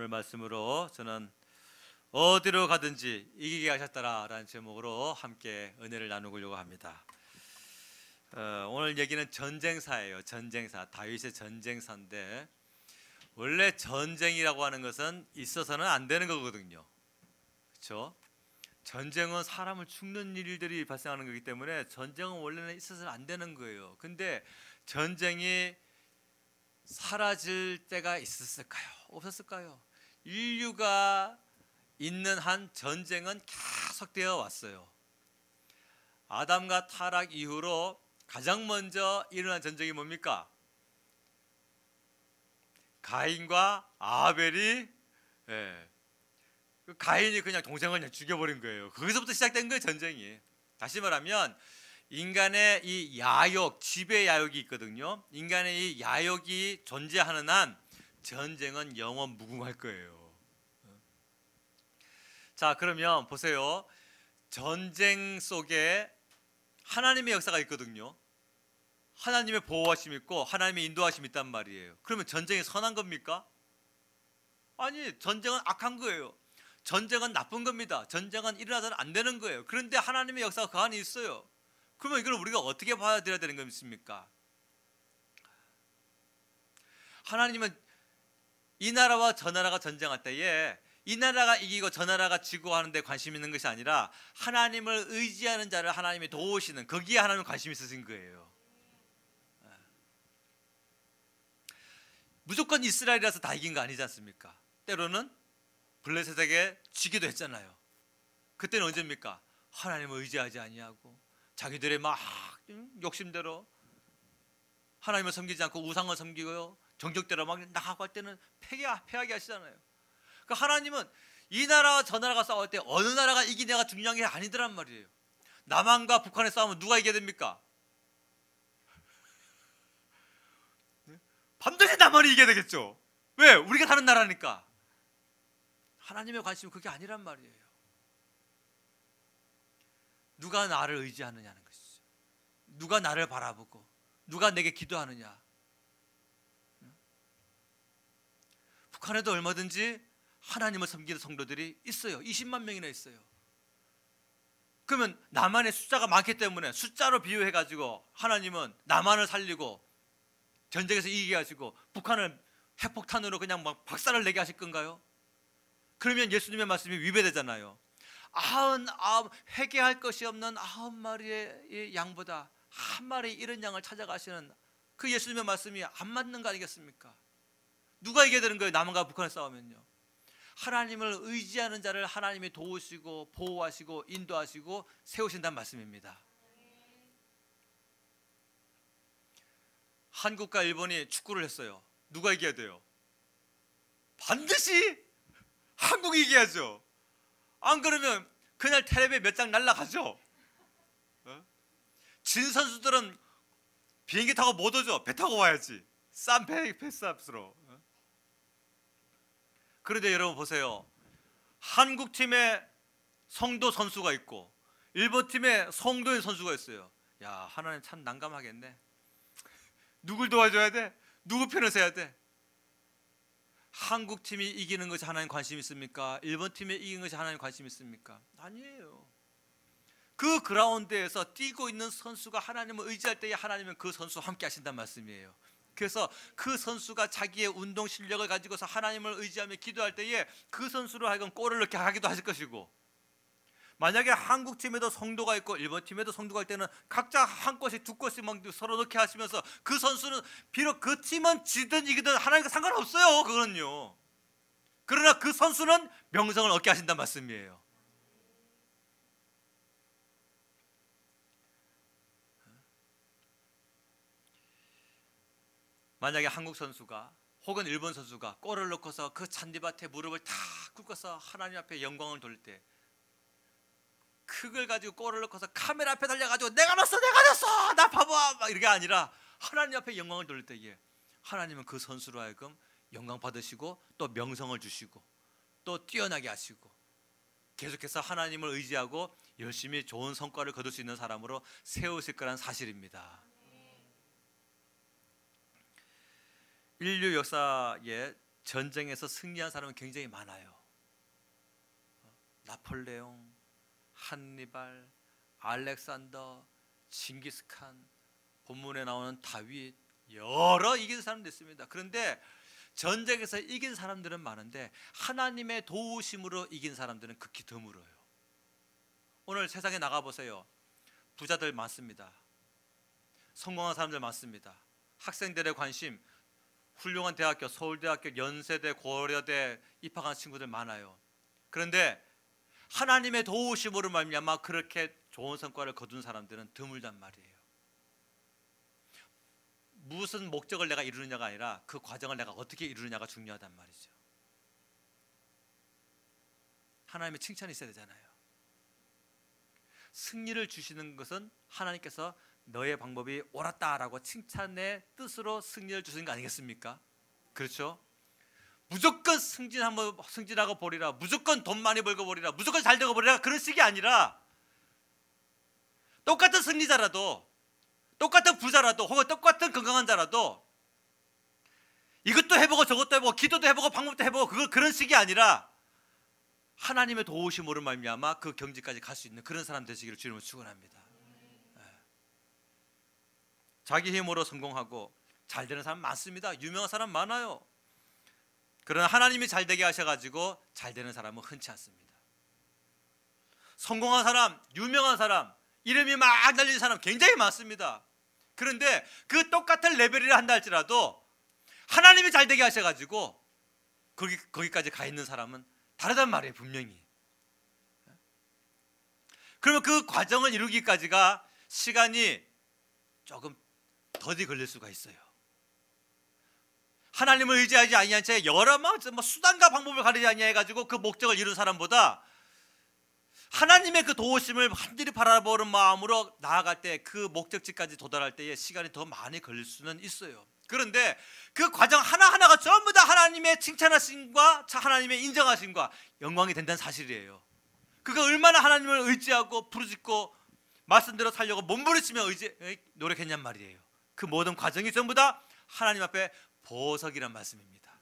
오늘 말씀으로 저는 어디로 가든지 이기게 하셨다라는 제목으로 함께 은혜를 나누려고 합니다. 오늘 얘기는 전쟁사예요. 전쟁사, 다윗의 전쟁사인데 원래 전쟁이라고 하는 것은 있어서는 안 되는 거거든요. 그렇죠? 전쟁은 사람을 죽는 일들이 발생하는 거기 때문에 전쟁은 원래는 있어서는 안 되는 거예요. 근데 전쟁이 사라질 때가 있었을까요? 없었을까요? 인류가 있는 한 전쟁은 계속되어 왔어요. 아담과 타락 이후로 가장 먼저 일어난 전쟁이 뭡니까? 가인과 아벨이 가인이 그냥 동생을 그냥 죽여버린 거예요. 거기서부터 시작된 거예요, 전쟁이. 다시 말하면 인간의 이 야욕, 지배 야욕이 있거든요. 인간의 이 야욕이 존재하는 한 전쟁은 영원 무궁할 거예요. 자, 그러면 보세요. 전쟁 속에 하나님의 역사가 있거든요. 하나님의 보호하심이 있고 하나님의 인도하심이 있단 말이에요. 그러면 전쟁이 선한 겁니까? 아니, 전쟁은 악한 거예요. 전쟁은 나쁜 겁니다. 전쟁은 일어나서는 안 되는 거예요. 그런데 하나님의 역사가 그 안에 있어요. 그러면 이걸 우리가 어떻게 받아들여야 되는 것입니까? 하나님은 이 나라와 저 나라가 전쟁할 때에 이 나라가 이기고 저 나라가 지고 하는 데 관심 있는 것이 아니라 하나님을 의지하는 자를 하나님이 도우시는, 거기에 하나님은 관심 있으신 거예요. 무조건 이스라엘이라서 다 이긴 거 아니지 않습니까? 때로는 블레셋에게 지기도 했잖아요. 그때는 언제입니까? 하나님을 의지하지 아니하고 자기들의 막 욕심대로 하나님을 섬기지 않고 우상을 섬기고요, 정적대로 막 나가고 할 때는 패하게 하시잖아요. 그러니까 하나님은 이 나라와 저 나라가 싸울 때 어느 나라가 이기냐가 중요한 게 아니더란 말이에요. 남한과 북한의 싸움은 누가 이겨야 됩니까? 반드시 남한이 이겨야 되겠죠. 왜? 우리가 사는 나라니까. 하나님의 관심은 그게 아니란 말이에요. 누가 나를 의지하느냐는 것이죠. 누가 나를 바라보고 누가 내게 기도하느냐. 북한에도 얼마든지 하나님을 섬기는 성도들이 있어요. 20만 명이나 있어요. 그러면 남한의 숫자가 많기 때문에 숫자로 비유해가지고 하나님은 남한을 살리고 전쟁에서 이기게 하시고 북한을 핵폭탄으로 그냥 막 박살을 내게 하실 건가요? 그러면 예수님의 말씀이 위배되잖아요. 99 회개할 것이 없는 9마리의 양보다 한 마리 이런 양을 찾아가시는 그 예수님의 말씀이 안 맞는 거 아니겠습니까? 누가 이겨야 되는 거예요? 남한과 북한을 싸우면요. 하나님을 의지하는 자를 하나님이 도우시고 보호하시고 인도하시고 세우신다는 말씀입니다. 한국과 일본이 축구를 했어요. 누가 이겨야 돼요? 반드시 한국이 이겨야죠. 안 그러면 그날 텔레비에 몇 장 날라가죠. 진 선수들은 비행기 타고 못 오죠. 배 타고 와야지. 싼 배값으로. 그런데 여러분 보세요. 한국 팀에 성도 선수가 있고 일본 팀에 성도인 선수가 있어요. 야, 하나님 참 난감하겠네. 누굴 도와줘야 돼? 누구 편을 서야 돼? 한국 팀이 이기는 것이 하나님 관심 있습니까? 일본 팀이 이기는 것이 하나님 관심 있습니까? 아니에요. 그 그라운드에서 뛰고 있는 선수가 하나님을 의지할 때에 하나님은 그 선수와 함께 하신다는 말씀이에요. 그래서 그 선수가 자기의 운동 실력을 가지고서 하나님을 의지하며 기도할 때에 그 선수로 하여금 골을 넣게 하기도 하실 것이고, 만약에 한국 팀에도 성도가 있고 일본 팀에도 성도가 있을 때는 각자 한 골씩 두 골씩 막 서로 넣게 하시면서 그 선수는 비록 그 팀은 지든 이기든 하나님과 상관없어요. 그거는요. 그러나 그 선수는 명성을 얻게 하신다는 말씀이에요. 만약에 한국 선수가 혹은 일본 선수가 골을 넣고서 그 잔디밭에 무릎을 다 꿇고서 하나님 앞에 영광을 돌릴 때, 그걸 가지고 골을 넣고서 카메라 앞에 달려가지고 내가 넣었어, 내가 넣었어, 나 봐봐, 막 이게 아니라 하나님 앞에 영광을 돌릴 때에 하나님은 그 선수로 하여금 영광 받으시고 또 명성을 주시고 또 뛰어나게 하시고 계속해서 하나님을 의지하고 열심히 좋은 성과를 거둘 수 있는 사람으로 세우실 거란 사실입니다. 인류 역사에 전쟁에서 승리한 사람은 굉장히 많아요. 나폴레옹, 한니발, 알렉산더, 징기스칸, 본문에 나오는 다윗, 여러 이긴 사람도 있습니다. 그런데 전쟁에서 이긴 사람들은 많은데 하나님의 도우심으로 이긴 사람들은 극히 드물어요. 오늘 세상에 나가보세요. 부자들 많습니다. 성공한 사람들 많습니다. 학생들의 관심, 훌륭한 대학교, 서울대학교, 연세대, 고려대 입학한 친구들 많아요. 그런데 하나님의 도우심으로 말미암아 그렇게 좋은 성과를 거둔 사람들은 드물단 말이에요. 무슨 목적을 내가 이루느냐가 아니라 그 과정을 내가 어떻게 이루느냐가 중요하단 말이죠. 하나님의 칭찬이 있어야 되잖아요. 승리를 주시는 것은 하나님께서 너의 방법이 옳았다라고 칭찬의 뜻으로 승리를 주시는 거 아니겠습니까? 그렇죠? 무조건 승진하고 버리라, 무조건 돈 많이 벌고 버리라, 무조건 잘 되고 버리라, 그런 식이 아니라 똑같은 승리자라도, 똑같은 부자라도, 혹은 똑같은 건강한 자라도 이것도 해보고 저것도 해보고 기도도 해보고 방법도 해보고 그런 식이 아니라 하나님의 도우심으로 말미암아 그 경지까지 갈 수 있는 그런 사람 되시기를 주님으로 축원합니다. 자기 힘으로 성공하고 잘 되는 사람 많습니다. 유명한 사람 많아요. 그러나 하나님이 잘 되게 하셔가지고 잘 되는 사람은 흔치 않습니다. 성공한 사람, 유명한 사람, 이름이 막 날린 사람 굉장히 많습니다. 그런데 그 똑같은 레벨이라 한다 할지라도 하나님이 잘 되게 하셔가지고 거기까지 가 있는 사람은 다르단 말이에요, 분명히. 그러면 그 과정을 이루기까지가 시간이 조금 더디 걸릴 수가 있어요. 하나님을 의지하지 아니한 채 여러 수단과 방법을 가리지 아니해가지고 그 목적을 이룬 사람보다 하나님의 그 도우심을 완전히 바라보는 마음으로 나아갈 때 그 목적지까지 도달할 때에 시간이 더 많이 걸릴 수는 있어요. 그런데 그 과정 하나하나가 전부 다 하나님의 칭찬하심과 하나님의 인정하심과 영광이 된다는 사실이에요. 그가 얼마나 하나님을 의지하고 부르짖고 말씀대로 살려고 몸부림치며 노력했냔 말이에요. 그 모든 과정이 전부 다 하나님 앞에 보석이란 말씀입니다.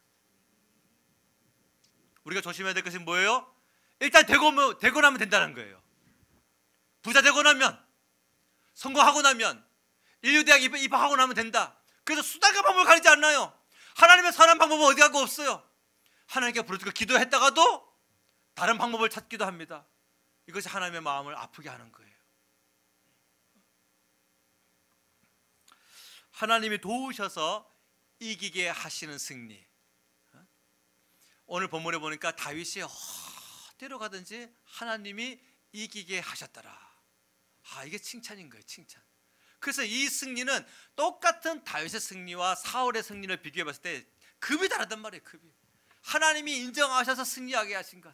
우리가 조심해야 될 것이 뭐예요? 일단 되고 나면 된다는 거예요. 부자 되고 나면, 성공하고 나면, 인류대학 입학하고 나면 된다. 그래서 수단과 방법을 가리지 않나요? 하나님의 선한 방법은 어디 가고 없어요. 하나님께 부르짖고 기도했다가도 다른 방법을 찾기도 합니다. 이것이 하나님의 마음을 아프게 하는 거예요. 하나님이 도우셔서 이기게 하시는 승리. 오늘 본문에 보니까 다윗이 어디로 가든지 하나님이 이기게 하셨더라. 이게 칭찬인 거예요, 칭찬. 그래서 이 승리는 똑같은 다윗의 승리와 사울의 승리를 비교해 봤을 때 급이 다르단 말이에요, 급이. 하나님이 인정하셔서 승리하게 하신 것.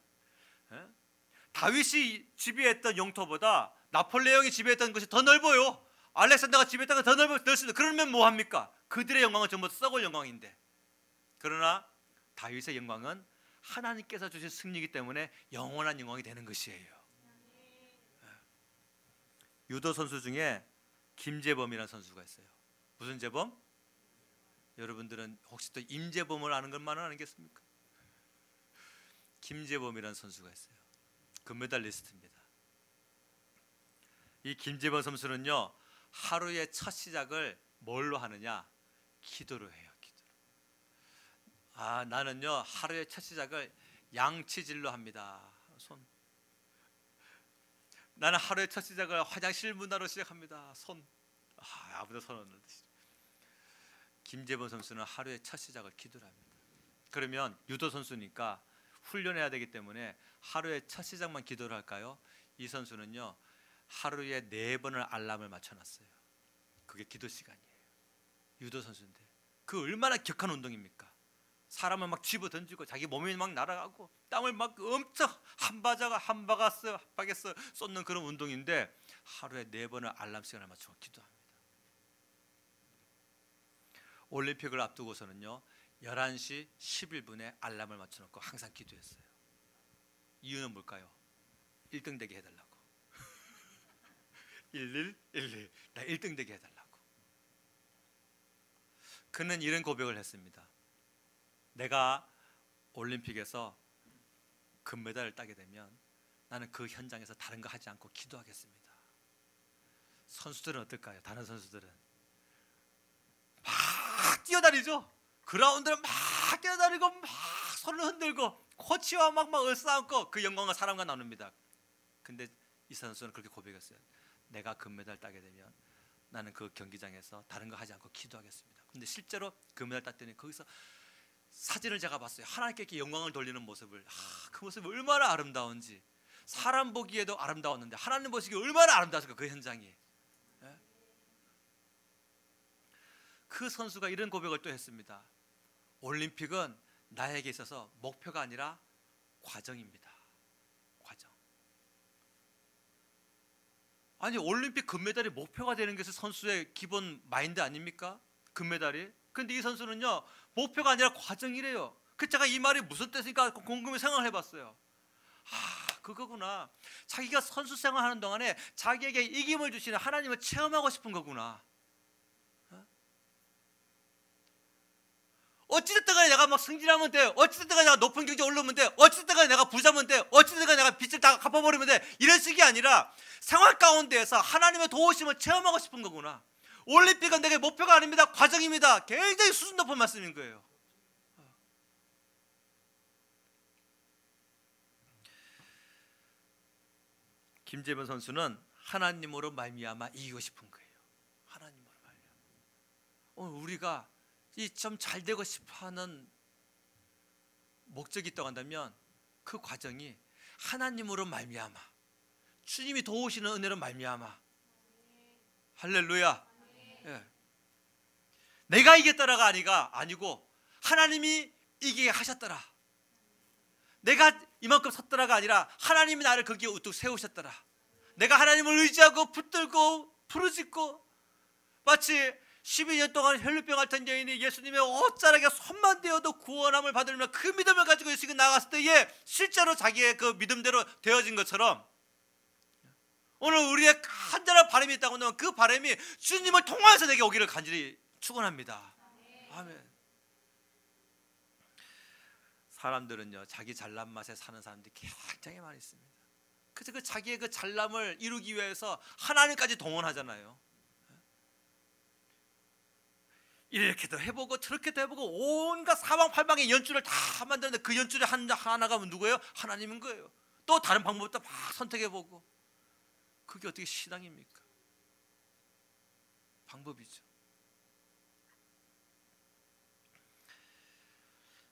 다윗이 지배했던 영토보다 나폴레옹이 지배했던 것이 더 넓어요. 알렉산더가 지배했던 것이 더 넓습니다. 그러면 뭐합니까? 그들의 영광은 전부 썩을 영광인데, 그러나 다윗의 영광은 하나님께서 주신 승리이기 때문에 영원한 영광이 되는 것이에요. 유도 선수 중에 김재범이라는 선수가 있어요. 무슨 재범? 여러분들은 혹시 또 임재범을 아는 것만은 아니겠습니까? 김재범이라는 선수가 있어요. 금메달리스트입니다. 이 김재범 선수는요, 하루의 첫 시작을 뭘로 하느냐? 기도로 해요. 기도로. 나는요, 하루의 첫 시작을 양치질로 합니다. 나는 하루의 첫 시작을 화장실 문화로 시작합니다. 아무도 손 안 넣듯이. 김재범 선수는 하루의 첫 시작을 기도로 합니다. 그러면 유도 선수니까 훈련해야 되기 때문에 하루의 첫 시작만 기도를 할까요? 이 선수는요, 하루에 4번을 알람을 맞춰놨어요. 그게 기도 시간이에요. 유도 선수인데 그 얼마나 격한 운동입니까? 사람을 막 집어 던지고 자기 몸이 막 날아가고 땀을 막 엄청 한 바가스 쏟는 그런 운동인데 하루에 4번을 알람 시간을 맞추고 기도합니다. 올림픽을 앞두고서는요, 11시 11분에 알람을 맞춰놓고 항상 기도했어요. 이유는 뭘까요? 1등 되게 해달라고. 1111, 나 1등 되게 해달라고. 그는 이런 고백을 했습니다. 내가 올림픽에서 금메달을 따게 되면 나는 그 현장에서 다른 거 하지 않고 기도하겠습니다. 선수들은 어떨까요? 다른 선수들은 막 뛰어다니죠. 그라운드를 막 뛰어다니고 막 손을 흔들고 코치와 막 얼싸안고 그 영광을 사람과 나눕니다. 근데 이 선수는 그렇게 고백했어요. 내가 금메달 따게 되면 나는 그 경기장에서 다른 거 하지 않고 기도하겠습니다. 근데 실제로 금메달 땄더니 거기서 사진을 제가 봤어요. 하나님께 영광을 돌리는 모습을. 그 모습이 얼마나 아름다운지. 사람 보기에도 아름다웠는데 하나님 보시기에 얼마나 아름다웠을까 그 현장이. 그 선수가 이런 고백을 또 했습니다. 올림픽은 나에게 있어서 목표가 아니라 과정입니다. 과정. 아니 올림픽 금메달이 목표가 되는 것이 선수의 기본 마인드 아닙니까? 금메달이. 근데 이 선수는요 목표가 아니라 과정이래요. 그 제가 이 말이 무슨 뜻일까 궁금해 생각을 해봤어요. 그거구나. 자기가 선수 생활하는 동안에 자기에게 이김을 주시는 하나님을 체험하고 싶은 거구나. 어찌됐든 간에 내가 막 승진하면 돼. 어찌됐든 간에 내가 높은 경제 올라오면 돼. 어찌됐든 간에 내가 부자면 돼. 어찌됐든 간에 내가 빚을 다 갚아버리면 돼. 이런 식이 아니라 생활 가운데에서 하나님의 도우심을 체험하고 싶은 거구나. 올림픽은 내게 목표가 아닙니다. 과정입니다. 굉장히 수준 높은 말씀인 거예요. 김재범 선수는 하나님으로 말미암아 이기고 싶은 거예요. 하나님으로 말미암아. 오늘 우리가 이 좀 잘 되고 싶어하는 목적이 있다고 한다면 그 과정이 하나님으로 말미암아, 주님이 도우시는 은혜로 말미암아. 할렐루야. 예. 내가 이겼다라가 아니고 하나님이 이기게 하셨더라. 내가 이만큼 섰더라가 아니라 하나님이 나를 거기에 우뚝 세우셨더라. 내가 하나님을 의지하고 붙들고 부르짖고 마치 12년 동안 혈루병 앓던 여인이 예수님의 옷자락에 손만 대어도 구원함을 받으려면 그 믿음을 가지고 예수님께 나갔을 때에 실제로 자기의 그 믿음대로 되어진 것처럼 오늘 우리의 간절한 바람이 있다고 하면 그 바람이 주님을 통해서 내게 오기를 간절히 축원합니다. 아멘. 사람들은요 자기 잘난 맛에 사는 사람들이 굉장히 많이 있습니다. 그래서 그 자기의 그 잘남을 이루기 위해서 하나님까지 동원하잖아요. 이렇게도 해보고 저렇게도 해보고 온갖 사방팔방의 연출을 다 만드는데 그 연출의 하나가 누구예요? 하나님인 거예요. 또 다른 방법도 막 선택해보고 그게 어떻게 신앙입니까? 방법이죠.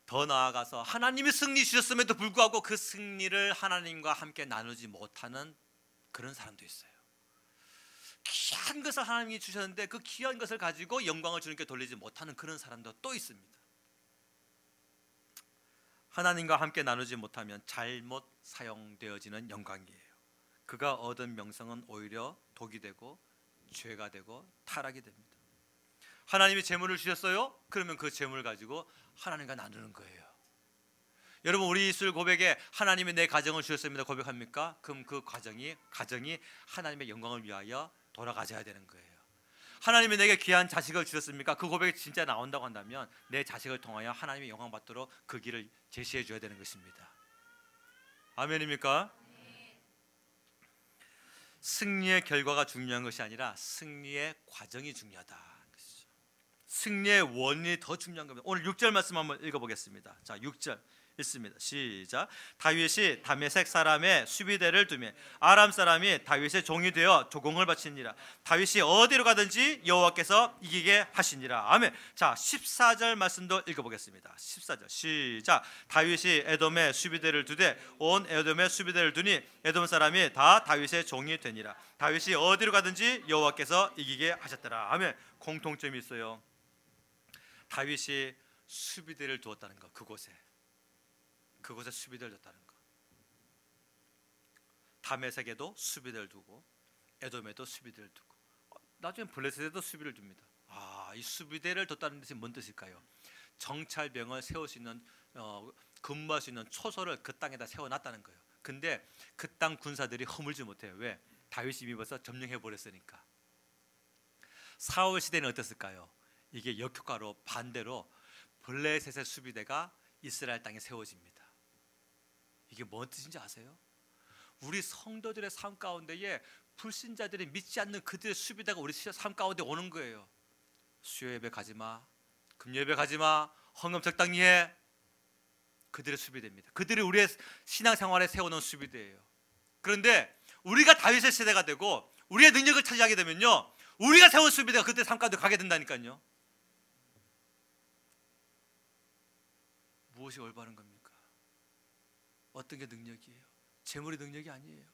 더 나아가서 하나님이 승리 주셨음에도 불구하고 그 승리를 하나님과 함께 나누지 못하는 그런 사람도 있어요. 귀한 것을 하나님이 주셨는데 그 귀한 것을 가지고 영광을 주님께 돌리지 못하는 그런 사람도 또 있습니다. 하나님과 함께 나누지 못하면 잘못 사용되어지는 영광이에요. 그가 얻은 명성은 오히려 독이 되고 죄가 되고 타락이 됩니다. 하나님이 재물을 주셨어요? 그러면 그 재물을 가지고 하나님과 나누는 거예요. 여러분 우리 입술 고백에 하나님이 내 가정을 주셨습니다 고백합니까? 그럼 그 가정이 하나님의 영광을 위하여 돌아가져야 되는 거예요. 하나님이 내게 귀한 자식을 주셨습니까? 그 고백이 진짜 나온다고 한다면 내 자식을 통하여 하나님의 영광 받도록 그 길을 제시해 줘야 되는 것입니다. 아멘입니까? 승리의 결과가 중요한 것이 아니라 승리의 과정이 중요하다. 승리의 원인이 더 중요한 겁니다. 오늘 6절 말씀 한번 읽어보겠습니다. 자, 6절 읽습니다. 시작. 다윗이 다메섹 사람의 수비대를 두며 아람 사람이 다윗의 종이 되어 조공을 바치니라. 다윗이 어디로 가든지 여호와께서 이기게 하시니라. 아멘. 자, 14절 말씀도 읽어보겠습니다. 14절 시작. 다윗이 에돔의 수비대를 두되 온 에돔의 수비대를 두니 에돔 사람이 다 다윗의 종이 되니라. 다윗이 어디로 가든지 여호와께서 이기게 하셨더라. 아멘. 공통점이 있어요. 다윗이 수비대를 두었다는 것, 그곳에 수비대를 뒀다는 것. 다메섹에도 수비대를 두고 에돔에도 수비대를 두고 나중에 블레셋에도 수비를 둡니다. 이 수비대를 뒀다는 뜻이 뭔 뜻일까요? 정찰병을 세울 수 있는 근무할 수 있는 초소를 그 땅에다 세워놨다는 거예요. 근데 그 땅 군사들이 허물지 못해요. 왜? 다윗이 이미 벌써 점령해 버렸으니까. 사울 시대는 어땠을까요? 이게 역효과로 반대로 블레셋의 수비대가 이스라엘 땅에 세워집니다. 이게 뭔 뜻인지 아세요? 우리 성도들의 삶 가운데에 불신자들이 믿지 않는 그들의 수비대가 우리 삶 가운데 오는 거예요. 수요 예배 가지마, 금요 예배 가지마, 헌금 적당히 해. 그들의 수비대입니다. 그들이 우리의 신앙생활에 세워놓은 수비대예요. 그런데 우리가 다윗의 세대가 되고 우리의 능력을 차지하게 되면요, 우리가 세운 수비대가 그때 삶 가운데 가게 된다니까요. 무엇이 올바른 겁니까? 어떤 게 능력이에요? 재물이 능력이 아니에요.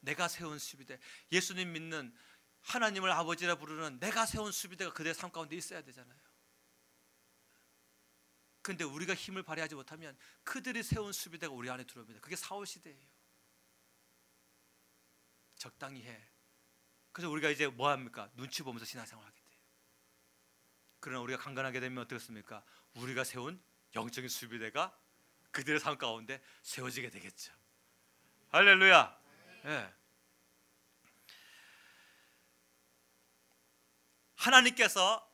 내가 세운 수비대, 예수님 믿는 하나님을 아버지라 부르는 내가 세운 수비대가 그들의 삶 가운데 있어야 되잖아요. 근데 우리가 힘을 발휘하지 못하면 그들이 세운 수비대가 우리 안에 들어옵니다. 그게 사울 시대예요. 적당히 해. 그래서 우리가 이제 뭐 합니까? 눈치 보면서 신앙생활 하게 돼요. 그러나 우리가 강건하게 되면 어떻겠습니까? 우리가 세운 영적인 수비대가 그들의 삶 가운데 세워지게 되겠죠. 할렐루야. 네. 하나님께서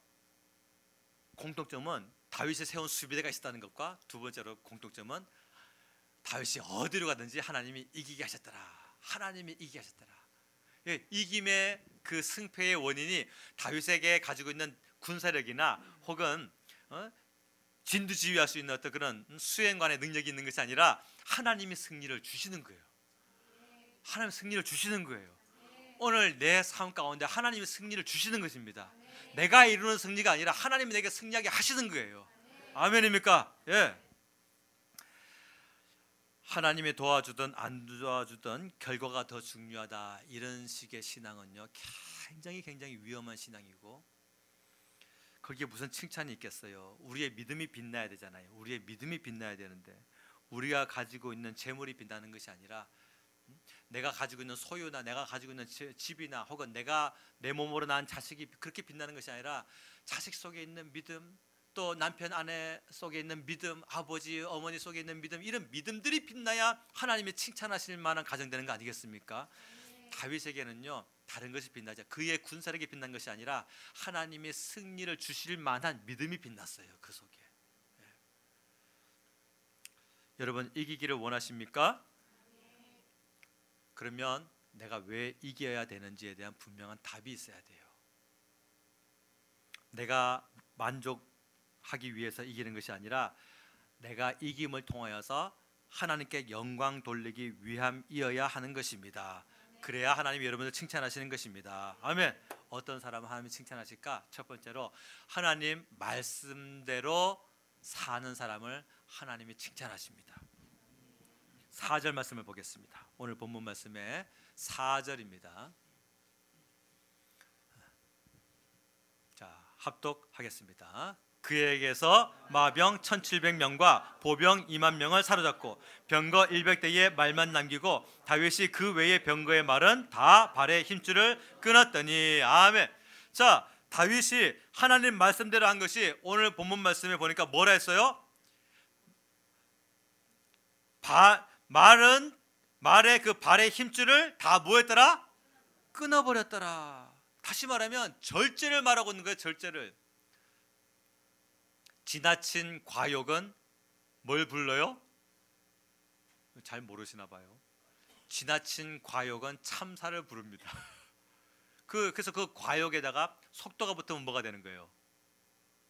공통점은 다윗이 세운 수비대가 있었다는 것과 두 번째로 공통점은 다윗이 어디로 가든지 하나님이 이기게 하셨더라. 하나님이 이기게 하셨더라. 이김의 그 승패의 원인이 다윗에게 가지고 있는 군사력이나 혹은 진두지휘할 수 있는 어떤 그런 수행관의 능력이 있는 것이 아니라 하나님이 승리를 주시는 거예요. 하나님 승리를 주시는 거예요. 오늘 내 삶 가운데 하나님이 승리를 주시는 것입니다. 내가 이루는 승리가 아니라 하나님이 내게 승리하게 하시는 거예요. 아멘입니까? 예. 하나님이 도와주든 안 도와주든 결과가 더 중요하다. 이런 식의 신앙은요, 굉장히 위험한 신앙이고, 거기에 무슨 칭찬이 있겠어요? 우리의 믿음이 빛나야 되잖아요. 우리의 믿음이 빛나야 되는데 우리가 가지고 있는 재물이 빛나는 것이 아니라 내가 가지고 있는 소유나 내가 가지고 있는 집이나 혹은 내가 내 몸으로 낳은 자식이 그렇게 빛나는 것이 아니라 자식 속에 있는 믿음, 또 남편 아내 속에 있는 믿음, 아버지 어머니 속에 있는 믿음, 이런 믿음들이 빛나야 하나님이 칭찬하실 만한 가정 되는 거 아니겠습니까? 다윗에게는요 다른 것이 빛나죠. 그의 군사력이 빛난 것이 아니라 하나님의 승리를 주실 만한 믿음이 빛났어요. 그 속에. 예. 여러분 이기기를 원하십니까? 그러면 내가 왜 이겨야 되는지에 대한 분명한 답이 있어야 돼요. 내가 만족하기 위해서 이기는 것이 아니라 내가 이김을 통하여서 하나님께 영광 돌리기 위함이어야 하는 것입니다. 그래야 하나님이 여러분을 칭찬하시는 것입니다. 아멘. 어떤 사람은 하나님이 칭찬하실까? 첫 번째로 하나님 말씀대로 사는 사람을 하나님이 칭찬하십니다. 4절 말씀을 보겠습니다. 오늘 본문 말씀의 4절입니다. 자, 합독하겠습니다. 그에게서 마병 1700명과 보병 2만 명을 사로잡고 병거 100대의 말만 남기고 다윗이 그 외의 병거의 말은 다 발의 힘줄을 끊었더니. 아멘. 자, 다윗이 하나님 말씀대로 한 것이 오늘 본문 말씀에 보니까 뭐라 했어요? 말의 그 발의 힘줄을 다 뭐했더라? 끊어버렸더라. 다시 말하면 절제를 말하고 있는 거예요. 절제를. 지나친 과욕은 뭘 불러요? 잘 모르시나 봐요. 지나친 과욕은 참사를 부릅니다. 그래서 그 과욕에다가 속도가 붙으면 뭐가 되는 거예요?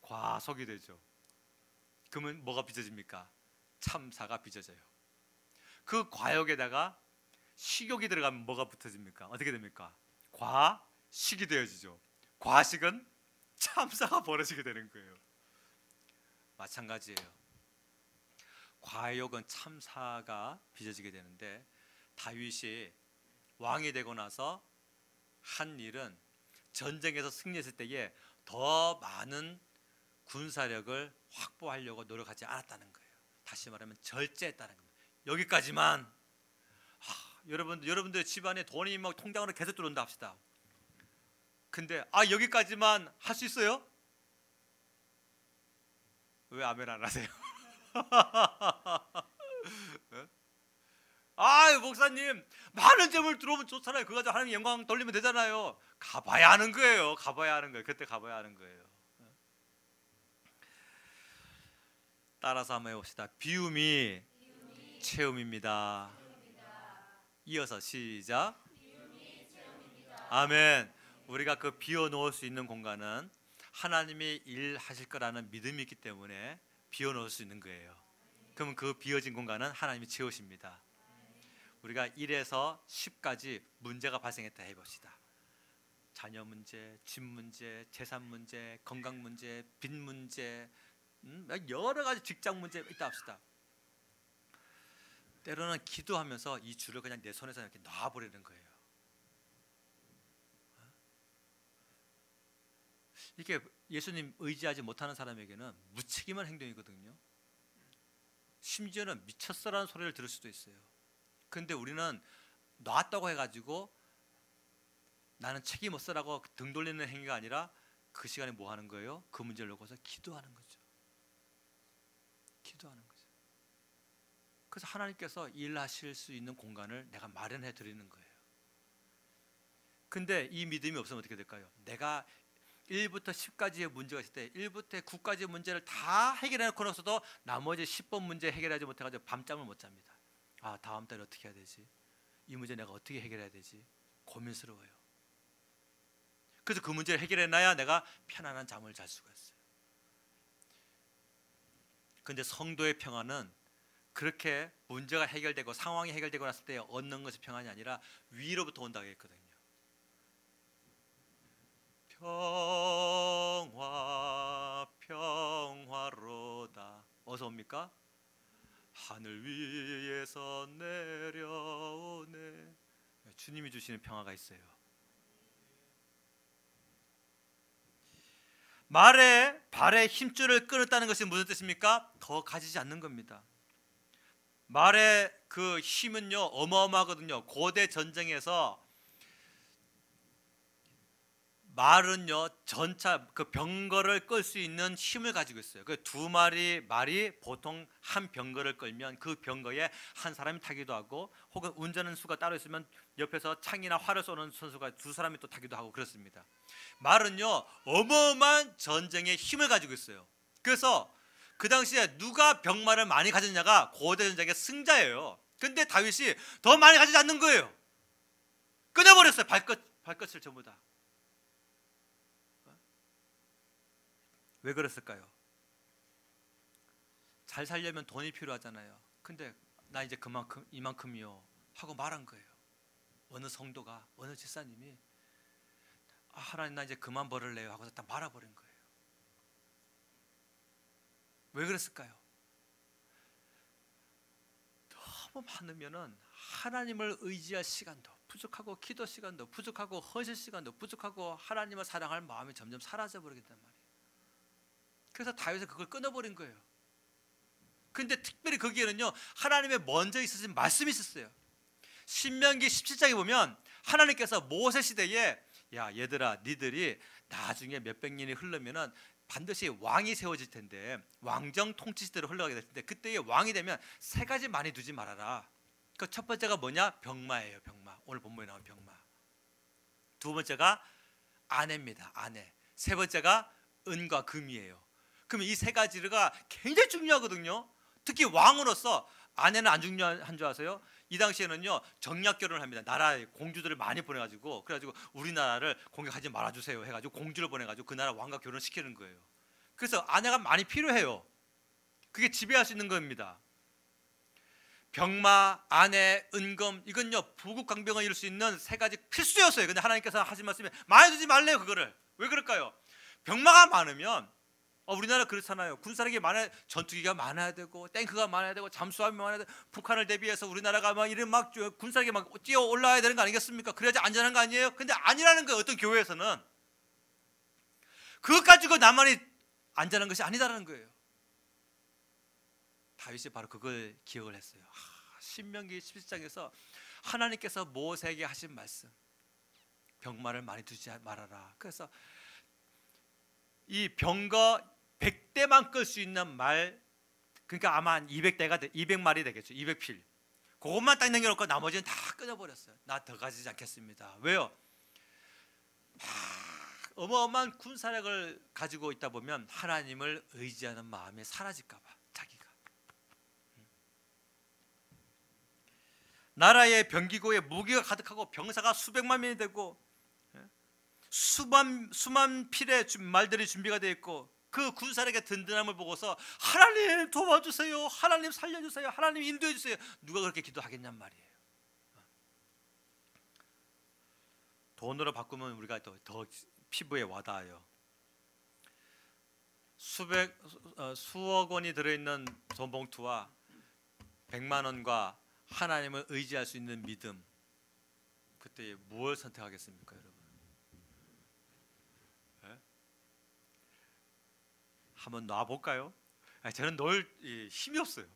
과속이 되죠. 그러면 뭐가 빚어집니까? 참사가 빚어져요. 그 과욕에다가 식욕이 들어가면 뭐가 붙어집니까? 어떻게 됩니까? 과식이 되어지죠. 과식은 참사가 벌어지게 되는 거예요. 마찬가지예요. 과욕은 참사가 빚어지게 되는데 다윗이 왕이 되고 나서 한 일은 전쟁에서 승리했을 때에 더 많은 군사력을 확보하려고 노력하지 않았다는 거예요. 다시 말하면 절제했다는 겁니다. 여기까지만. 여러분들 집안에 돈이 막 통장으로 계속 들어온다 합시다. 근데 여기까지만 할 수 있어요? 왜 아멘 안 하세요? 목사님 많은 재물 들어오면 좋잖아요. 그거 가지고 하나님 영광 돌리면 되잖아요. 가봐야 하는 거예요. 가봐야 하는 거예요. 그때 가봐야 하는 거예요. 따라서 한번 해봅시다. 비움이 체험입니다. 이어서 시작. 아멘. 우리가 그 비워놓을 수 있는 공간은 하나님이 일하실 거라는 믿음이 있기 때문에 비워놓을 수 있는 거예요. 그럼 그 비워진 공간은 하나님이 채우십니다. 우리가 1에서 10까지 문제가 발생했다 해봅시다. 자녀 문제, 집 문제, 재산 문제, 건강 문제, 빚 문제, 여러 가지 직장 문제 있다 합시다. 때로는 기도하면서 이 줄을 그냥 내 손에서 이렇게 놔버리는 거예요. 이게 예수님 의지하지 못하는 사람에게는 무책임한 행동이거든요. 심지어는 미쳤어라는 소리를 들을 수도 있어요. 그런데 우리는 놨다고 해가지고 나는 책임 없어라고 등 돌리는 행위가 아니라 그 시간에 뭐 하는 거예요? 그 문제를 놓고서 기도하는 거죠. 기도하는 거죠. 그래서 하나님께서 일하실 수 있는 공간을 내가 마련해 드리는 거예요. 근데 이 믿음이 없으면 어떻게 될까요? 내가 1부터 10까지의 문제가 있을 때 1부터 9까지의 문제를 다 해결해 놓고 나서도 나머지 10번 문제 해결하지 못해가지고 밤잠을 못 잡니다. 아, 다음 달에 어떻게 해야 되지? 이 문제 내가 어떻게 해결해야 되지? 고민스러워요. 그래서 그 문제를 해결해놔야 내가 편안한 잠을 잘 수가 있어요. 그런데 성도의 평안은 그렇게 문제가 해결되고 상황이 해결되고 났을 때 얻는 것이 평안이 아니라 위로부터 온다고 했거든요. 평화 평화로다. 어디서 옵니까? 하늘 위에서 내려오네. 주님이 주시는 평화가 있어요. 발에 힘줄을 끊었다는 것이 무슨 뜻입니까? 더 가지지 않는 겁니다. 말의 그 힘은요 어마어마하거든요. 고대 전쟁에서 말은요 전차 그 병거를 끌 수 있는 힘을 가지고 있어요. 그 두 마리 말이 보통 한 병거를 끌면 그 병거에 한 사람이 타기도 하고 혹은 운전하는 수가 따로 있으면 옆에서 창이나 활을 쏘는 선수가 두 사람이 또 타기도 하고 그렇습니다. 말은요 어마어마한 전쟁의 힘을 가지고 있어요. 그래서 그 당시에 누가 병마를 많이 가졌냐가 고대 전쟁의 승자예요. 근데 다윗이 더 많이 가지지 않는 거예요. 끊어버렸어요. 발끝을 전부 다. 왜 그랬을까요? 잘 살려면 돈이 필요하잖아요. 근데 나 이제 그만큼 이만큼이요 하고 말한 거예요. 어느 성도가 어느 집사님이 하나님 나 이제 그만 벌을래요 하고서 딱 말아버린 거예요. 왜 그랬을까요? 너무 많으면은 하나님을 의지할 시간도 부족하고 기도 시간도 부족하고 헌신 시간도 부족하고 하나님을 사랑할 마음이 점점 사라져 버리겠단 말이에요. 그래서 다윗은 그걸 끊어버린 거예요. 근데 특별히 거기에는요 하나님의 먼저 있으신 말씀이 있었어요. 신명기 17장에 보면 하나님께서 모세 시대에 야 얘들아 니들이 나중에 몇백 년이 흐르면은 반드시 왕이 세워질 텐데 왕정 통치 시대로 흘러가게 될 텐데 그때의 왕이 되면 세 가지 많이 두지 말아라. 그 첫 번째가 뭐냐? 병마예요. 병마. 오늘 본문에 나온 병마. 두 번째가 아내입니다. 아내. 세 번째가 은과 금이에요. 그러면 이 세 가지가 굉장히 중요하거든요. 특히 왕으로서 아내는 안 중요한 줄 아세요? 이 당시에는요 정략 결혼을 합니다. 나라에 공주들을 많이 보내가지고 그래가지고 우리나라를 공격하지 말아주세요 해가지고 공주를 보내가지고 그 나라 왕과 결혼시키는 거예요. 그래서 아내가 많이 필요해요. 그게 지배할 수 있는 겁니다. 병마, 아내, 은검 이건요 부국강병을 이룰 수 있는 세 가지 필수였어요. 근데 하나님께서 하신 말씀이 많이 두지 말래요. 그거를 왜 그럴까요? 병마가 많으면 우리나라 그렇잖아요. 군사력이 많아야 전투기가 많아야 되고 탱크가 많아야 되고 잠수함이 많아야 되고 북한을 대비해서 우리나라가 막 이런 막 군사력이 막 뛰어 올라야 되는 거 아니겠습니까? 그래야지 안전한 거 아니에요? 근데 아니라는 거예요. 어떤 교회에서는 그것 가지고 나만이 안전한 것이 아니다라는 거예요. 다윗이 바로 그걸 기억을 했어요. 신명기 17장에서 하나님께서 모세에게 하신 말씀 병마를 많이 두지 말아라. 그래서 이 병거 100대만 끌 수 있는 말 그러니까 아마 한 200마리 되겠죠. 200필 그것만 딱 남겨놓고 나머지는 다 끊어버렸어요. 나 더 가지지 않겠습니다. 왜요? 어마어마한 군사력을 가지고 있다 보면 하나님을 의지하는 마음이 사라질까 봐 자기가 나라의 병기고에 무기가 가득하고 병사가 수백만 명이 되고 수만 필의 말들이 준비가 되어 있고 그 군사력의 든든함을 보고서 하나님 도와주세요, 하나님 살려주세요, 하나님 인도해 주세요. 누가 그렇게 기도하겠냔 말이에요. 돈으로 바꾸면 우리가 더 피부에 와닿아요. 수억 원이 들어있는 돈 봉투와 100만 원과 하나님을 의지할 수 있는 믿음, 그때 무엇을 선택하겠습니까, 여러분? 네? 한번 놔볼까요? 저는 늘 힘이 없어요.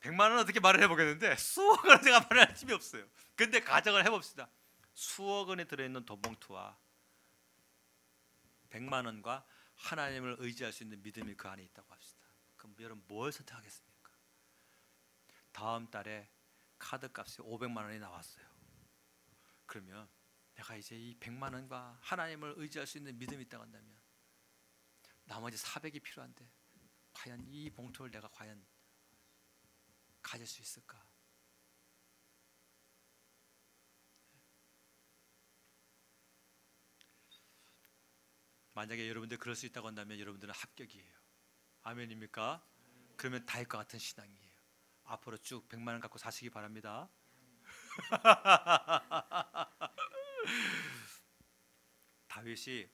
100만 원 어떻게 말을 해보겠는데 수억 원 제가 말할 힘이 없어요. 근데 가정을 해봅시다. 수억 원이 들어있는 돈 봉투와 100만 원과 하나님을 의지할 수 있는 믿음이 그 안에 있다고 합시다. 그럼 여러분 뭘 선택하겠습니까? 다음 달에 카드값이 500만 원이 나왔어요. 그러면 내가 이제 이 100만 원과 하나님을 의지할 수 있는 믿음이 있다고 한다면 나머지 400이 필요한데 과연 이 봉투를 내가 과연 가질 수 있을까? 만약에 여러분들 그럴 수 있다고 한다면 여러분들은 합격이에요. 아멘입니까? 그러면 다윗과 같은 신앙이에요. 앞으로 쭉 100만 원 갖고 사시기 바랍니다. 다윗이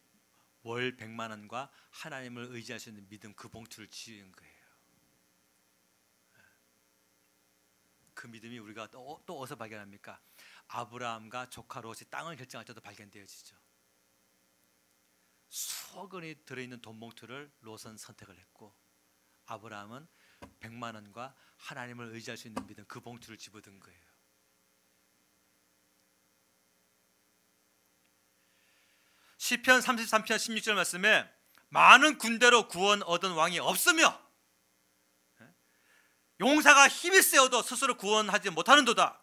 월 100만 원과 하나님을 의지할 수 있는 믿음, 그 봉투를 지은 거예요. 그 믿음이 우리가 또 어디서 발견합니까? 아브라함과 조카 롯이 땅을 결정할 때도 발견되어지죠. 수억 원이 들어있는 돈 봉투를 롯은 선택을 했고 아브라함은 100만 원과 하나님을 의지할 수 있는 믿음, 그 봉투를 집어든 거예요. 시편 33편 16절 말씀에 많은 군대로 구원 얻은 왕이 없으며 용사가 힘이 세어도 스스로 구원하지 못하는도다.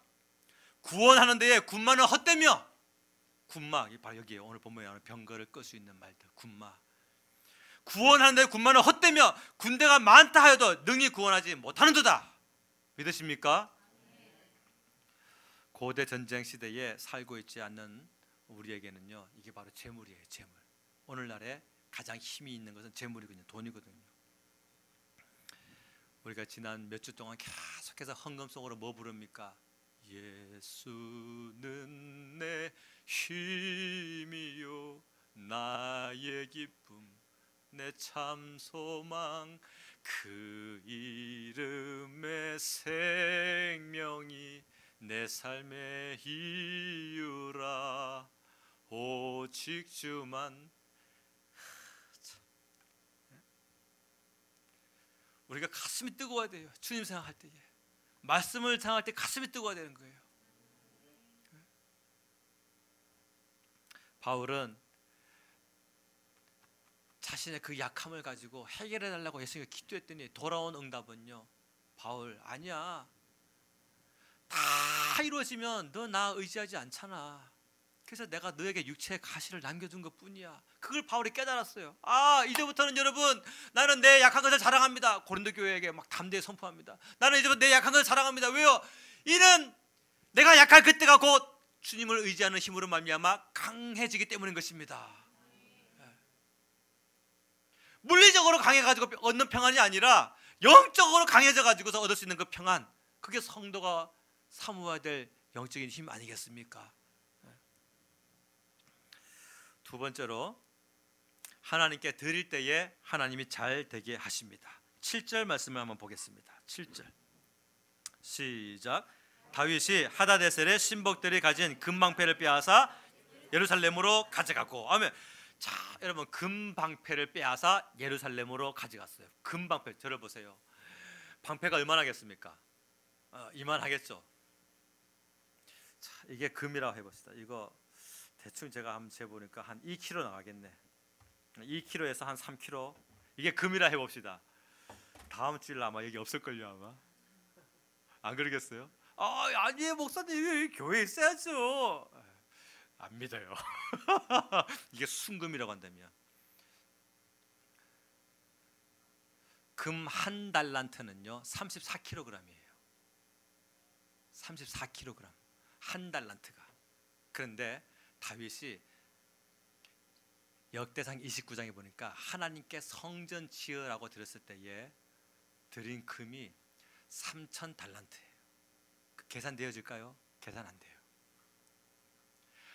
구원하는 데에 군마는 헛되며, 군마, 바로 여기에 오늘 본문에 병거를 끌 수 있는 말들, 군마. 구원하는 데에 군마는 헛되며 군대가 많다 하여도 능히 구원하지 못하는도다. 믿으십니까? 고대 전쟁 시대에 살고 있지 않는 우리에게는요, 이게 바로 재물이에요. 재물. 오늘날에 가장 힘이 있는 것은 재물이거든요. 돈이거든요. 우리가 지난 몇 주 동안 계속해서 헌금송으로 뭐 부릅니까? 예수는 내 힘이요 나의 기쁨 내 참 소망 그 이름의 생명이 내 삶의 이유라 오직 주만. 우리가 가슴이 뜨거워야 돼요. 주님 생각할 때에, 말씀을 생각할 때 가슴이 뜨거워야 되는 거예요. 바울은 자신의 그 약함을 가지고 해결해 달라고 예수님께 기도했더니 돌아온 응답은요, 바울 아니야, 다 이루어지면 너 나 의지하지 않잖아. 그래서 내가 너에게 육체의 가시를 남겨둔 것뿐이야. 그걸 바울이 깨달았어요. 아, 이제부터는 여러분, 나는 내 약한 것을 자랑합니다. 고린도 교회에게 막 담대히 선포합니다. 나는 이제부터 내 약한 것을 자랑합니다. 왜요? 이는 내가 약할 그때가 곧 주님을 의지하는 힘으로 말미암아 강해지기 때문인 것입니다. 물리적으로 강해가지고 얻는 평안이 아니라 영적으로 강해져가지고서 얻을 수 있는 그 평안, 그게 성도가 사모해야 될 영적인 힘 아니겠습니까? 두 번째로, 하나님께 드릴 때에 하나님이 잘 되게 하십니다. 7절 말씀을 한번 보겠습니다. 7절 시작. 다윗이 하다데셀의 신복들이 가진 금방패를 빼앗아 예루살렘으로 가져갔고, 아멘. 자, 여러분, 금방패를 빼앗아 예루살렘으로 가져갔어요. 금방패, 들어보세요. 방패가 얼마나겠습니까? 이만하겠죠. 자, 이게 금이라고 해봅시다. 이거 대충 제가 한번 재보니까 한 2kg 나가겠네. 2kg에서 한 3kg. 이게 금이라 해봅시다. 다음 주일 아마 여기 없을걸요, 아마. 안 그러겠어요? 아니에요, 목사님, 교회에 있어야죠. 안 믿어요. 이게 순금이라고 한다면, 금 한 달란트는요 34kg이에요. 34kg, 한 달란트가. 그런데 다윗이 역대상 29장에 보니까 하나님께 성전 지으라고 드렸을 때에 드린 금이 3,000달란트예요. 계산되어질까요? 계산 안 돼요.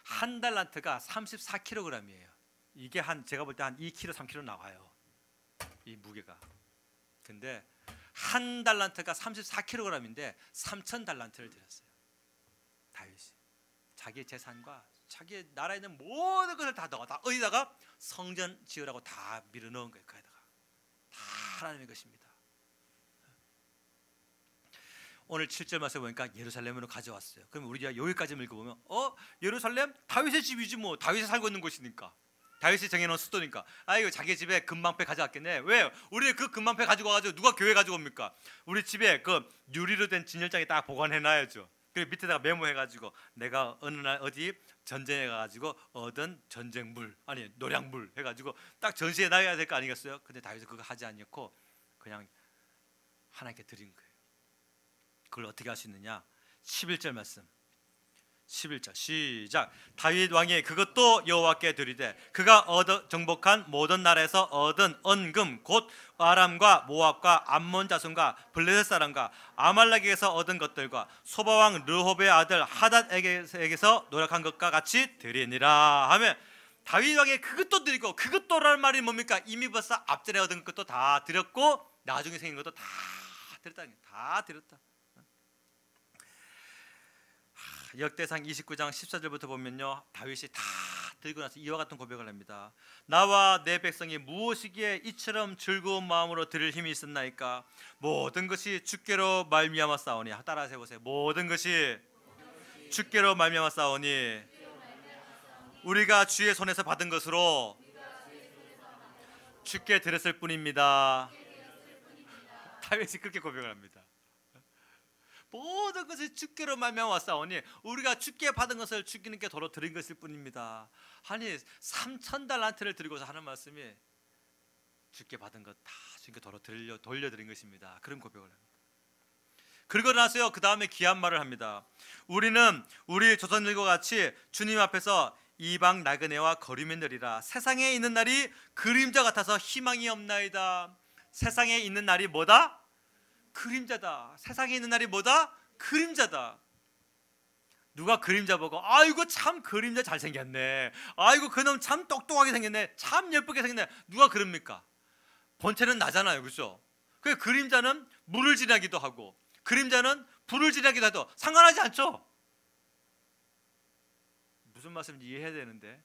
한 달란트가 34kg이에요. 이게 제가 볼 때 한 2kg, 3kg 나와요. 이 무게가. 근데 한 달란트가 34kg인데 3,000달란트를 드렸어요. 다윗이 자기 재산과 자기 나라에 있는 모든 것을 다 넣어, 다 어디다가 성전 지으라고 다 밀어넣은 거예요. 거기다가 다 하나님의 것입니다. 오늘 7절 말씀에 보니까 예루살렘으로 가져왔어요. 그럼 우리가 여기까지 읽어보면 예루살렘? 다윗의 집이지 뭐. 다윗이 살고 있는 곳이니까, 다윗이 정해놓은 수도니까. 이거 자기 집에 금방패 가져왔겠네. 왜? 우리 그 금방패 가지고 와가지고 누가 교회 가지고 옵니까? 우리 집에 그 유리로 된 진열장에 딱 보관해놔야죠. 그리고 밑에다가 메모해가지고 내가 어느 날 어디 전쟁에 가가지고 얻은 전쟁물, 아니 노량물 해가지고 딱 전시해 놔야 될 거 아니겠어요? 근데 다윗은 그거 하지 않고 그냥 하나님께 드린 거예요. 그걸 어떻게 할 수 있느냐? 11절 말씀, 11절 시작. 다윗 왕이 그것도 여호와께 드리되 그가 정복한 모든 나라에서 얻은 언금 곧 아람과 모압과 암몬 자손과 블레셋 사람과 아말렉에게서 얻은 것들과 소바왕 르홉의 아들 하닷에게서 노력한 것과 같이 드리니라 하면, 다윗 왕이 그것도 드리고, 그것도라는 말이 뭡니까? 이미 벌써 앞전에 얻은 것도 다 드렸고 나중에 생긴 것도 다 드렸다는 거예요. 다 드렸다. 역대상 29장 14절부터 보면요, 다윗이 다 들고 나서 이와 같은 고백을 합니다. 나와 내 백성이 무엇이기에 이처럼 즐거운 마음으로 드릴 힘이 있었나이까? 모든 것이 주께로 말미암아 싸우니. 따라서 해보세요. 모든 것이 주께로 말미암아 싸우니 우리가 주의 손에서 받은 것으로 주께 드렸을 뿐입니다. 다윗이 그렇게 고백을 합니다. 모든 것을 주께로 말미암아 싸우니 우리가 주께 받은 것을 주님께 도로 드린 것일 뿐입니다. 아니 3,000달란트를 드리고서 하는 말씀이 주께 받은 것 다 주님께 도로 돌려드린 것입니다. 그런 고백을 합니다. 그러고 나서요, 그 다음에 귀한 말을 합니다. 우리는 우리 조선일과 같이 주님 앞에서 이방 나그네와 거류민들이라. 세상에 있는 날이 그림자 같아서 희망이 없나이다. 세상에 있는 날이 뭐다? 그림자다. 세상에 있는 날이 뭐다? 그림자다. 누가 그림자 보고 아이고 참 그림자 잘생겼네, 아이고 그놈 참 똑똑하게 생겼네, 참 예쁘게 생겼네, 누가 그럽니까? 본체는 나잖아요, 그렇죠? 그 그림자는 물을 지나기도 하고 그림자는 불을 지나기도 해도 상관하지 않죠? 무슨 말씀인지 이해해야 되는데,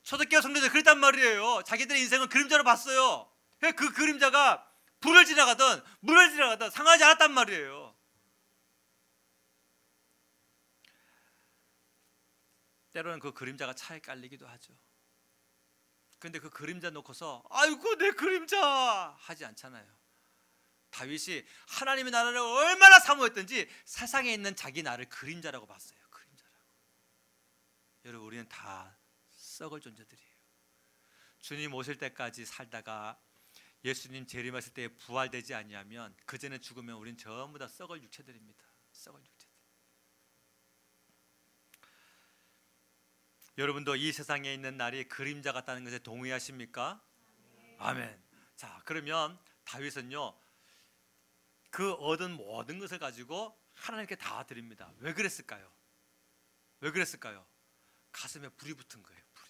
초대교회 성도들 그랬단 말이에요. 자기들의 인생을 그림자로 봤어요. 그 그림자가 불을 지나가든 물을 지나가든 상하지 않았단 말이에요. 때로는 그 그림자가 차에 깔리기도 하죠. 그런데 그 그림자 놓고서 아이고 내 그림자 하지 않잖아요. 다윗이 하나님의 나라를 얼마나 사모했던지 세상에 있는 자기 나를 그림자라고 봤어요. 그림자라고. 여러분, 우리는 다 썩을 존재들이에요. 주님 오실 때까지 살다가 예수님 재림하실 때 부활되지 아니하면, 그전에 죽으면 우린 전부 다 썩을 육체들입니다. 썩을 육체들. 여러분도 이 세상에 있는 날이 그림자 같다는 것에 동의하십니까? 아멘. 자, 그러면 다윗은요, 그 얻은 모든 것을 가지고 하나님께 다 드립니다. 왜 그랬을까요? 왜 그랬을까요? 가슴에 불이 붙은 거예요. 불이.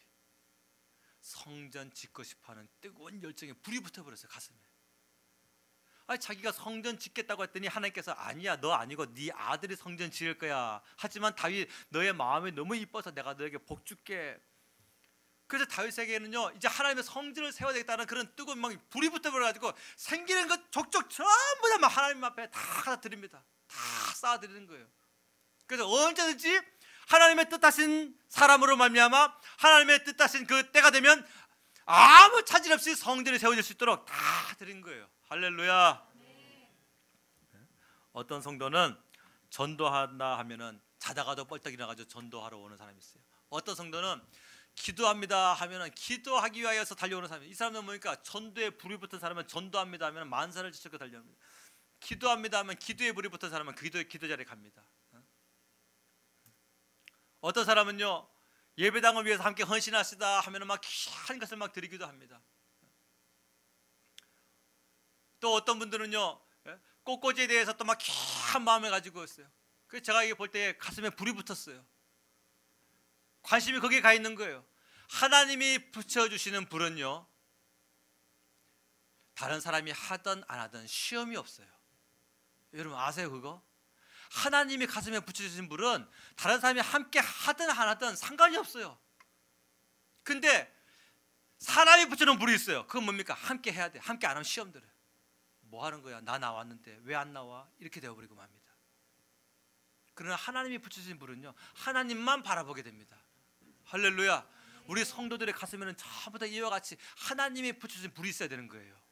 성전 짓고 싶어하는 뜨거운 열정에 불이 붙어버렸어요. 가슴에. 아니, 자기가 성전 짓겠다고 했더니 하나님께서 아니야, 너 아니고 네 아들이 성전 지을 거야. 하지만 다윗, 너의 마음이 너무 이뻐서 내가 너에게 복 줄게. 그래서 다윗에게는요, 이제 하나님의 성전을 세워야 되겠다는 그런 뜨거운 마음이 불이 붙어버려가지고 생기는 것 족족 전부 다 하나님 앞에 다 드립니다. 다 쌓아드리는 거예요. 그래서 언제든지 하나님의 뜻하신 사람으로 말미암아 하나님의 뜻하신 그 때가 되면 아무 차질 없이 성전이 세워질 수 있도록 다 드린 거예요. 할렐루야. 어떤 성도는 전도한다 하면은 자다가도 뻘떡 일어나가지고 전도하러 오는 사람이 있어요. 어떤 성도는 기도합니다 하면은 기도하기 위하여서 달려오는 사람이. 이 사람은 뭐니까 전도에 불이 붙은 사람은 전도합니다 하면 만사를 지쳤고 달려옵니다. 기도합니다 하면 기도에 불이 붙은 사람은 기도 자리에 갑니다. 어떤 사람은요, 예배당을 위해서 함께 헌신하시다 하면 막 귀한 것을 막 드리기도 합니다. 또 어떤 분들은요, 꽃꽂이에 대해서 또 막 귀한 마음을 가지고 있어요. 그래서 제가 이게 볼 때 가슴에 불이 붙었어요. 관심이 거기에 가 있는 거예요. 하나님이 붙여주시는 불은요, 다른 사람이 하든 안 하든 시험이 없어요. 여러분 아세요 그거? 하나님이 가슴에 붙여주신 불은 다른 사람이 함께 하든 안 하든 상관이 없어요. 근데 사람이 붙여놓은 불이 있어요. 그건 뭡니까? 함께 해야 돼. 함께 안 하면 시험 들어요. 뭐 하는 거야? 나 나왔는데 왜 안 나와? 이렇게 되어버리고 맙니다. 그러나 하나님이 붙여주신 불은요, 하나님만 바라보게 됩니다. 할렐루야. 우리 성도들의 가슴에는 전부 다 이와 같이 하나님이 붙여주신 불이 있어야 되는 거예요.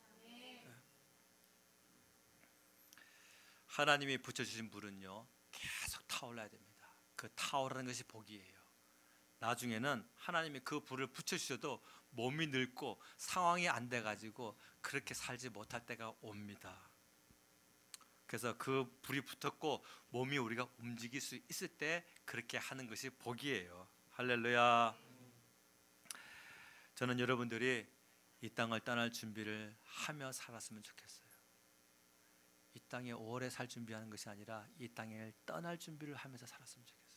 하나님이 붙여주신 불은요, 계속 타올라야 됩니다. 그 타오르는 것이 복이에요. 나중에는 하나님이 그 불을 붙여주셔도 몸이 늙고 상황이 안 돼가지고 그렇게 살지 못할 때가 옵니다. 그래서 그 불이 붙었고 몸이 우리가 움직일 수 있을 때 그렇게 하는 것이 복이에요. 할렐루야. 저는 여러분들이 이 땅을 떠날 준비를 하며 살았으면 좋겠어요. 이 땅에 오래 살 준비하는 것이 아니라 이 땅을 떠날 준비를 하면서 살았으면 좋겠어요.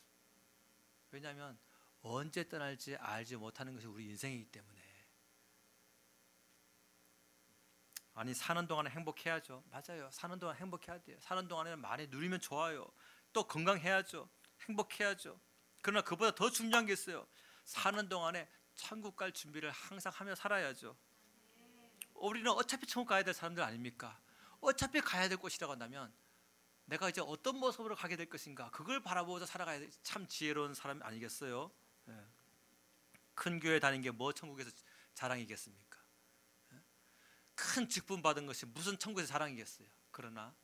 왜냐하면 언제 떠날지 알지 못하는 것이 우리 인생이기 때문에. 아니 사는 동안에 행복해야죠. 맞아요. 사는 동안 행복해야 돼요. 사는 동안에는 많이 누리면 좋아요. 또 건강해야죠. 행복해야죠. 그러나 그보다 더 중요한 게 있어요. 사는 동안에 천국 갈 준비를 항상 하며 살아야죠. 우리는 어차피 천국 가야 될 사람들 아닙니까? 어차피 가야 될 곳이라고 한다면 내가 이제 어떤 모습으로 가게 될 것인가, 그걸 바라보면서 살아가야 돼. 참 지혜로운 사람 아니겠어요? 큰 교회 다니는 게 뭐 천국에서 자랑이겠습니까? 큰 직분 받은 것이 무슨 천국에서 자랑이겠어요? 그러나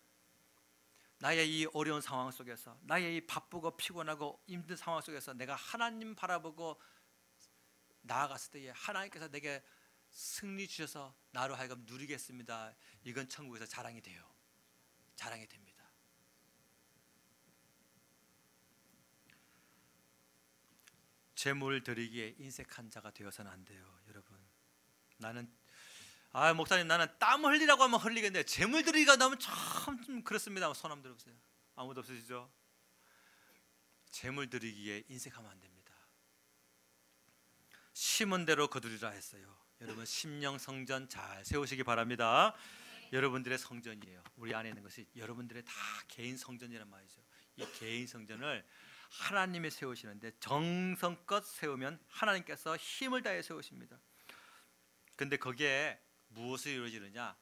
나의 이 어려운 상황 속에서, 나의 이 바쁘고 피곤하고 힘든 상황 속에서 내가 하나님 바라보고 나아갔을 때에 하나님께서 내게 승리 주셔서 나로 하여금 누리겠습니다. 이건 천국에서 자랑이 돼요. 자랑이 됩니다. 재물 드리기에 인색한 자가 되어서는 안 돼요. 여러분, 나는 목사님 나는 땀 흘리라고 하면 흘리겠는데 재물 드리기가 너무 참 좀 그렇습니다. 손 한번 들어보세요. 아무도 없으시죠? 재물 드리기에 인색하면 안 됩니다. 심은 대로 거두리라 했어요. 여러분 심령 성전 잘 세우시기 바랍니다. 여러분들의 성전이에요. 우리 안에 있는 것이 여러분들의 다 개인 성전이란 말이죠. 이 개인 성전을 하나님이 세우시는데 정성껏 세우면 하나님께서 힘을 다해 세우십니다. 근데 거기에 무엇이 이루어지느냐?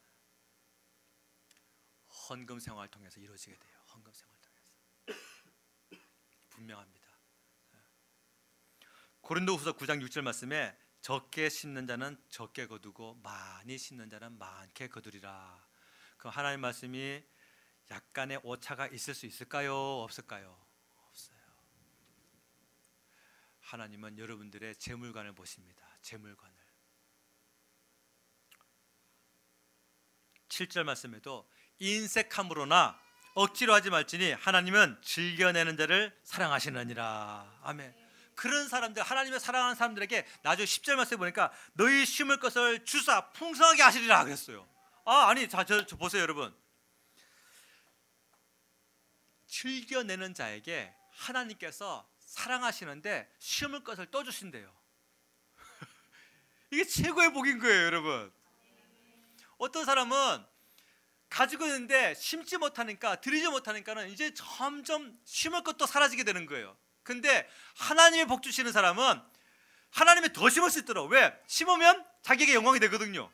헌금 생활을 통해서 이루어지게 돼요. 헌금 생활을 통해서. 분명합니다. 고린도후서 9장 6절 말씀에 적게 심는 자는 적게 거두고 많이 심는 자는 많게 거두리라. 그 하나님 말씀이 약간의 오차가 있을 수 있을까요? 없을까요? 없어요. 하나님은 여러분들의 재물관을 보십니다. 재물관을. 7절 말씀에도 인색함으로나 억지로 하지 말지니 하나님은 즐겨내는 자를 사랑하시느니라. 아멘. 그런 사람들, 하나님을 사랑하는 사람들에게 나중에 10절 말씀에 보니까 너희 심을 것을 주사 풍성하게 하시리라 그랬어요. 아니 저 보세요 여러분. 즐겨내는 자에게 하나님께서 사랑하시는데 심을 것을 또 주신대요. 이게 최고의 복인 거예요 여러분. 어떤 사람은 가지고 있는데 심지 못하니까, 드리지 못하니까는 이제 점점 심을 것도 사라지게 되는 거예요. 근데 하나님의 복 주시는 사람은 하나님이 더 심을 수 있더라고요. 왜? 심으면 자기에게 영광이 되거든요.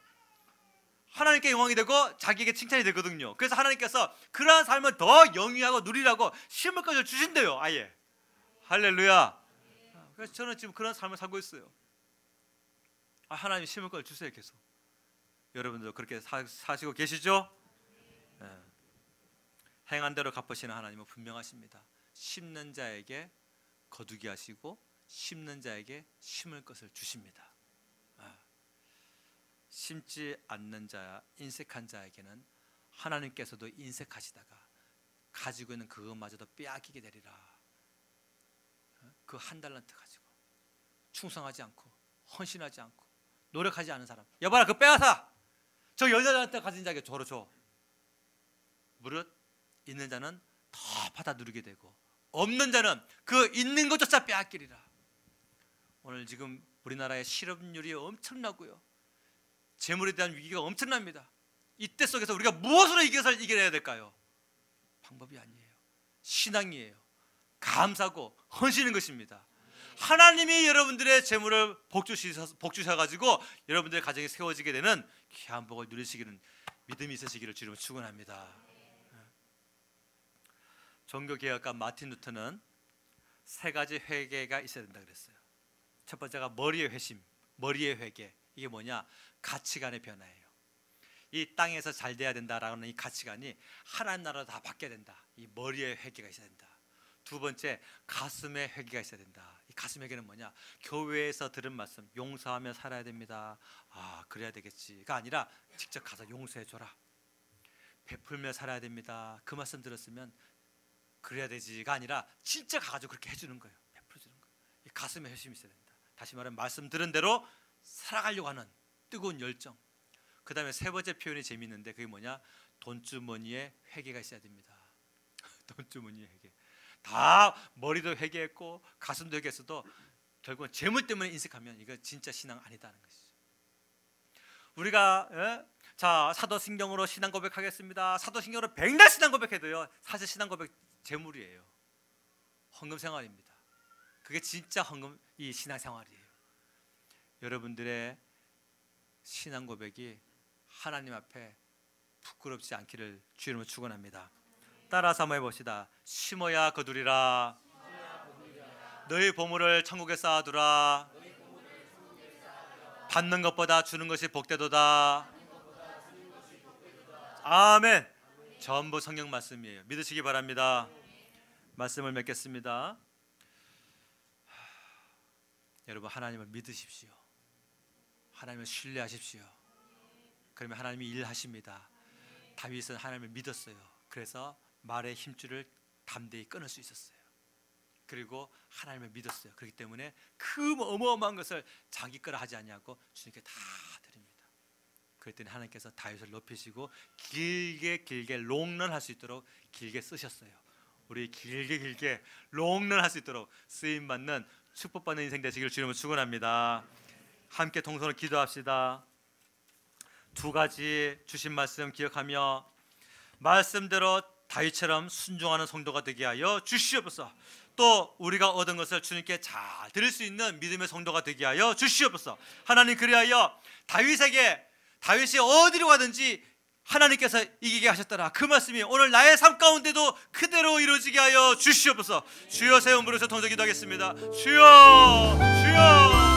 하나님께 영광이 되고 자기에게 칭찬이 되거든요. 그래서 하나님께서 그러한 삶을 더 영위하고 누리라고 심을 것을 주신대요. 아예. 할렐루야. 그래서 저는 지금 그런 삶을 살고 있어요. 하나님이 심을 것을 주세요. 계속. 여러분도 그렇게 사시고 계시죠? 네. 행한 대로 갚으시는 하나님은 분명하십니다. 심는 자에게 거두게 하시고 심는 자에게 심을 것을 주십니다. 심지 않는 자, 인색한 자에게는 하나님께서도 인색하시다가 가지고 있는 그것마저도 빼앗기게 되리라. 그 한 달란트 가지고 충성하지 않고 헌신하지 않고 노력하지 않은 사람, 여봐라 그거 빼앗아. 저 여자한테 가진 자에게 저로 줘. 무릇 있는 자는 더 받아 누리게 되고 없는 자는 그 있는 것조차 빼앗기리라. 오늘 지금 우리나라의 실업률이 엄청나고요, 재물에 대한 위기가 엄청납니다. 이때 속에서 우리가 무엇으로 이겨내야 될까요? 방법이 아니에요. 신앙이에요. 감사고 헌신인 것입니다. 하나님이 여러분들의 재물을 복주셔가지고 여러분들의 가정이 세워지게 되는 귀한 복을 누리시기는 믿음이 있으시기를 주님으로 축원합니다. 종교개혁가 마틴 루터는 세 가지 회개가 있어야 된다 그랬어요. 첫 번째가 머리의 회심, 머리의 회개. 이게 뭐냐? 가치관의 변화예요. 이 땅에서 잘 돼야 된다라는 이 가치관이 하나님 나라로 다 바뀌어야 된다. 이 머리의 회개가 있어야 된다. 두 번째, 가슴의 회개가 있어야 된다. 이 가슴 회개는 뭐냐? 교회에서 들은 말씀, 용서하며 살아야 됩니다. 아, 그래야 되겠지가 아니라 직접 가서 용서해줘라. 베풀며 살아야 됩니다. 그 말씀 들었으면 그래야 되지가 아니라 진짜 가가지고 그렇게 해주는 거예요. 베풀어주는 거예요. 이 가슴에 회심이 있어야 된다. 다시 말하면 말씀 들은 대로 살아가려고 하는 뜨거운 열정. 그 다음에 세 번째 표현이 재미있는데 그게 뭐냐? 돈주머니에 회개가 있어야 됩니다. 돈주머니에 회개. 다 머리도 회개했고 가슴도 회개했어도 결국은 재물 때문에 인색하면 이거 진짜 신앙 아니다는 것이죠. 우리가 자, 사도신경으로 신앙 고백하겠습니다. 사도신경으로 백날 신앙 고백해도요, 사실 신앙 고백 재물이에요. 헌금 생활입니다. 그게 진짜 헌금, 이 신앙 생활이에요. 여러분들의 신앙 고백이 하나님 앞에 부끄럽지 않기를 주님으로 축원합니다. 따라서 한번 해봅시다. 심어야 거두리라. 너희 보물을 천국에 쌓아두라. 받는 것보다 주는 것이 복되도다. 아멘. 전부 성경 말씀이에요. 믿으시기 바랍니다. 말씀을 맺겠습니다. 여러분, 하나님을 믿으십시오. 하나님을 신뢰하십시오. 그러면 하나님이 일하십니다. 다윗은 하나님을 믿었어요. 그래서 말의 힘줄을 담대히 끊을 수 있었어요. 그리고 하나님을 믿었어요. 그렇기 때문에 그 어마어마한 것을 자기 거라 하지 아니하고 주님께 다 드립니다. 그랬더니 하나님께서 다윗을 높이시고 길게 롱런할 수 있도록 길게 쓰셨어요. 우리 길게 롱런할 수 있도록 쓰임받는 축복받는 인생 되시기를 주님으로 축원합니다. 함께 동서로 기도합시다. 두 가지 주신 말씀 기억하며 말씀대로 다윗처럼 순종하는 성도가 되게 하여 주시옵소서. 또 우리가 얻은 것을 주님께 잘 드릴 수 있는 믿음의 성도가 되게 하여 주시옵소서. 하나님, 그리하여 다윗이 어디로 가든지 하나님께서 이기게 하셨더라. 그 말씀이 오늘 나의 삶 가운데도 그대로 이루어지게 하여 주시옵소서. 주여, 세 번 부르셔서 동서 기도하겠습니다. 주여, 주여.